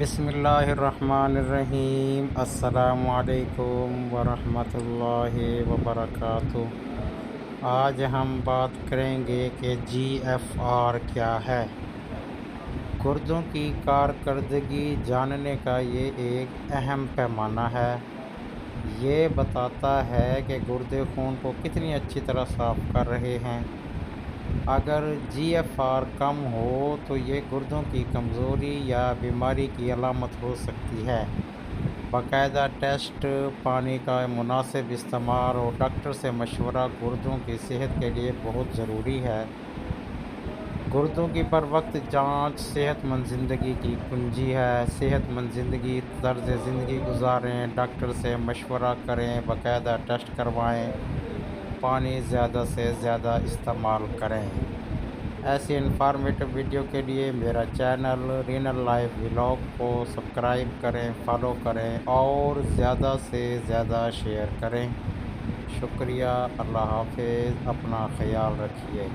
بسم اللہ الرحمن الرحیم۔ السلام علیکم ورحمۃ اللہ وبرکاتہ۔ آج ہم بات کریں گے کہ جی ایف آر کیا ہے۔ گردوں کی کارکردگی جاننے کا یہ ایک اہم پیمانہ ہے۔ یہ بتاتا ہے کہ گردے خون کو کتنی اچھی طرح صاف کر رہے ہیں۔ اگر جی ایف آر کم ہو تو یہ گردوں کی کمزوری یا بیماری کی علامت ہو سکتی ہے۔ باقاعدہ ٹیسٹ، پانی کا مناسب استعمال اور ڈاکٹر سے مشورہ گردوں کی صحت کے لیے بہت ضروری ہے۔ گردوں کی بروقت جانچ صحت مند زندگی کی کنجی ہے۔ صحت مند زندگی طرز زندگی گزاریں، ڈاکٹر سے مشورہ کریں، باقاعدہ ٹیسٹ کروائیں، پانی زیادہ سے زیادہ استعمال کریں۔ ایسی انفارمیٹو ویڈیو کے لیے میرا چینل رینل لائف ولاگ کو سبسکرائب کریں، فالو کریں اور زیادہ سے زیادہ شیئر کریں۔ شکریہ۔ اللہ حافظ۔ اپنا خیال رکھیے۔